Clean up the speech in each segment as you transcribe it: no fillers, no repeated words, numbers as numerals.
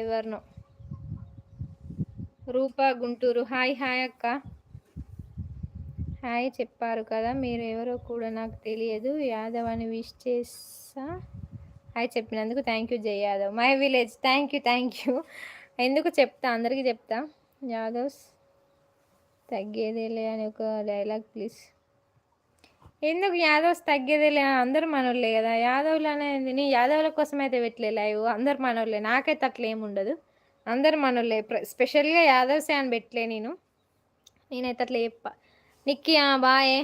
ఎవరినో రూప Guntur. Hi hi అక్క. Hi చెప్పారు కదా మీరు ఎవరో కూడా నాకు తెలియదు. యాదవ్ అని విష్ చేసా. హాయ్ చెప్పినందుకు థ్యాంక్ యూ జై Yadav. My village. Thank you. ఎందుకు చెప్తా, అందరికీ చెప్తా. యాదవ్స్ తగ్గేదేలే అని ఒక డైలాగ్ ప్లీజ్. ఎందుకు యాదవ్స్ తగ్గేదేలే? అందరూ మనోళ్ళే కదా. యాదవ్లు అనేది నీ యాదవ్ల కోసం అయితే పెట్టలే లైవ్. అందరు మనోళ్ళే, నాకైతే అట్లా ఏముండదు. అందరు మనోళ్ళే. స్పెషల్గా యాదవ్సే అని పెట్టలే నేనైతే అట్లా చెప్ప. నిక్కి బాయ్.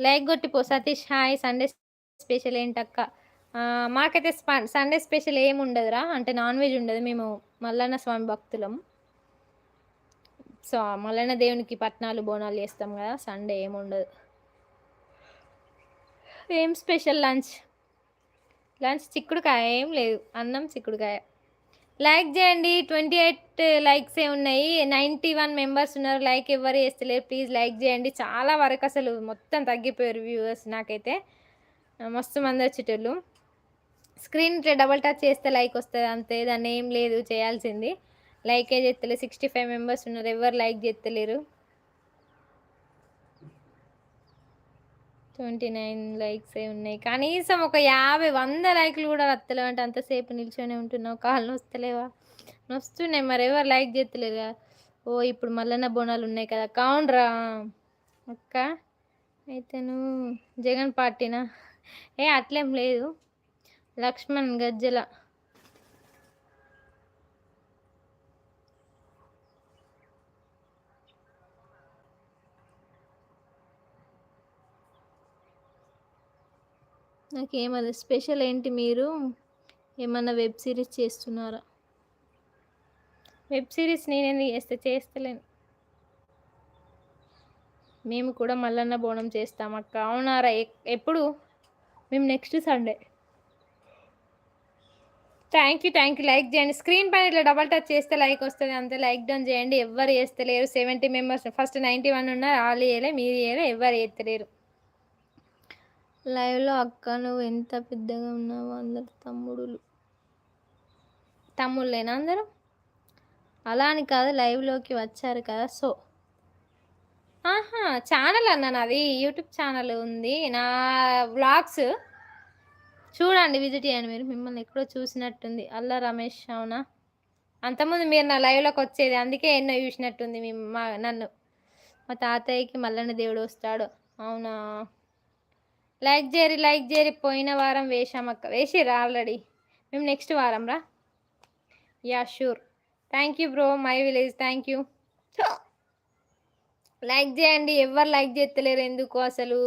లైక్ కొట్టిపో. సతీష్ హాయ్. సండే స్పెషల్ ఏంటక్క? మాకైతే సండే స్పెషల్ ఏమి ఉండదురా, అంటే నాన్ వెజ్ ఉండదు. మేము మల్లన్న స్వామి భక్తులం. సో మల్లన్న దేవునికి పట్నాలు బోనాలు చేస్తాం కదా, సండే ఏమి ఉండదు. ఏం స్పెషల్ లంచ్ చిక్కుడుకాయ. ఏం లేదు, అన్నం చిక్కుడుకాయ. లైక్ చేయండి. 28 లైక్సే ఉన్నాయి. 91 మెంబర్స్ ఉన్నారు. లైక్ ఎవరు వేస్తలేరు, ప్లీజ్ లైక్ చేయండి. చాలా వరకు అసలు మొత్తం తగ్గిపోయారు వ్యూవర్స్. నాకైతే మస్తు మంది వచ్చేటోళ్ళు. స్క్రీన్ డబల్ టచ్ చేస్తే లైక్ వస్తుంది అంతే, దాన్ని ఏం లేదు చేయాల్సింది. లైకే చేస్తలేరు. 65 మెంబర్స్ ఉన్నారు, ఎవరు లైక్ చేస్తలేరు. 29 లైక్సే ఉన్నాయి. కనీసం ఒక 50-100 లైక్లు కూడా వస్తలేవు. అంటే అంతసేపు నిల్చొని ఉంటున్నావు, కాళ్ళు నొస్తలేవా? నొస్తున్నాయి మరి, ఎవరు లైక్ చేస్తలేరుగా. ఓ ఇప్పుడు మల్లన్న బోనాలు ఉన్నాయి కదా. కావునరా అక్క. అయితే నువ్వు జగన్ పార్టీనా? అట్లేం లేదు. లక్ష్మణ్ గజ్జల. నాకేమది స్పెషల్ ఏంటి? మీరు ఏమన్నా వెబ్ సిరీస్ చేస్తున్నారా? వెబ్ సిరీస్ నేనెందుకు చేస్తలేను. మేము కూడా మల్లన్న బోనం చేస్తాం అక్క. అవునారా? ఎప్పుడు? మేము next Sunday. Thank you. Like చేయండి. స్క్రీన్ పైన ఇట్లా డబల్ టచ్ చేస్తే లైక్ వస్తుంది అంతే. లైక్ డౌన్ చేయండి. ఎవరు చేస్తలేరు. 70 మెంబర్స్. ఫస్ట్ 91 ఉన్నారు, వాళ్ళు చేయలే, మీరు చేయలే, ఎవరు చేస్తలేరు. లైవ్లో అక్క నువ్వు ఎంత పెద్దగా ఉన్నావు. అందరు తమ్ముళ్ళేనా అందరూ? అలా అని కాదు, లైవ్లోకి వచ్చారు కదా సో. ఛానల్ అన్న నాది, యూట్యూబ్ ఛానల్ ఉంది. నా వ్లాగ్స్ చూడండి, విజిట్ చేయండి. మీరు మిమ్మల్ని ఎక్కడో చూసినట్టుంది. అల్లా రమేష్. అవునా? అంతకుముందు మీరు నా లైవ్లోకి వచ్చేది, అందుకే ఎన్నో చూసినట్టుంది నన్ను. మా తాతయ్యకి మల్లన్న దేవుడు వస్తాడు. అవునా? లైక్ చేయరి. పోయిన వారం వేసామక్క. వేసిరా ఆల్రెడీ. మేము నెక్స్ట్ వారం రా. Yeah sure. Thank you bro. My village. Thank you. Like చేయండి. ఎవరు లైక్ చేస్తలేరు ఎందుకు? అసలు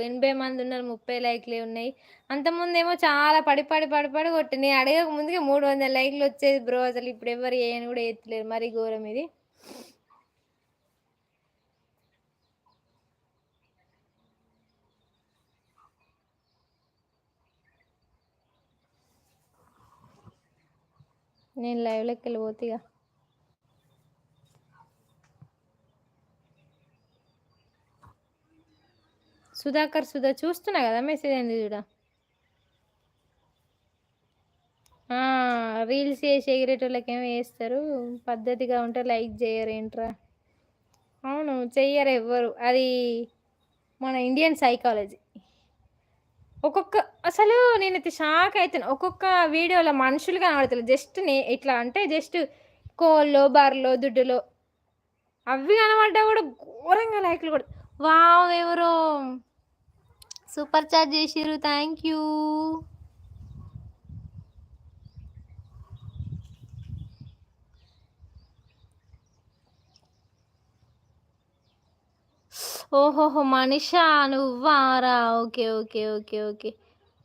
80 మంది ఉన్నారు, 30 లైక్లే ఉన్నాయి. అంతకుముందేమో చాలా పడి కొట్టి నేను అడగక ముందుకే 300 లైక్లు వచ్చేది బ్రో. అసలు ఇప్పుడు ఎవరు ఏని కూడా ఎత్తలేరు. మరీ ఘోరం ఇది. నేను లైవ్లోకి వెళ్ళిపోతేగా. సుధాకర్ చూస్తున్నా కదా మెసేజ్ ఏంది చూడ. రీల్స్ చేసి ఎగిరేటోళ్ళకేమో వేస్తారు, పద్ధతిగా ఉంటే లైక్ చేయరేంట్రా? అవును, చెయ్యరు ఎవ్వరు. అది మన ఇండియన్ సైకాలజీ. అసలు నేనైతే షాక్ అవుతాను. ఒక్కొక్క వీడియోలో మనుషులు కనబడతారు. జస్ట్ ఇట్లా అంటే జస్ట్ కోల్లో బర్లో దుడ్డులో అవి కనబడ్డా కూడా ఘోరంగా లైక్లు కూడా. వావ్, ఎవరో సూపర్ చాట్ చేసిర్రు. Thank you. ఓహోహో మనిషా, నువ్వారా? ఓకే.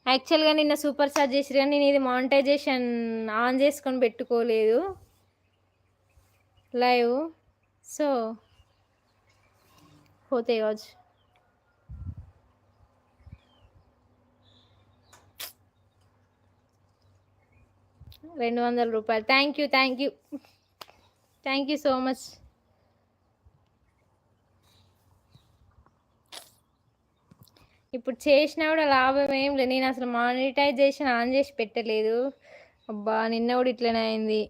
యాక్చువల్గా నిన్న సూపర్ చార్జ్ చేసిరు కానీ నేను ఇది మానిటైజేషన్ ఆన్ చేసుకొని పెట్టుకోలేదు లైవ్. సో పోతే కావచ్చు. 200 రూపాయలు. Thank you so much. ఇప్పుడు చేసినా కూడా లాభం ఏం లేదు. నేను అసలు మానిటైజేషన్ ఆన్ చేసి పెట్టలేదు. అబ్బా! నిన్న గూడా ఇట్లనే అయింది.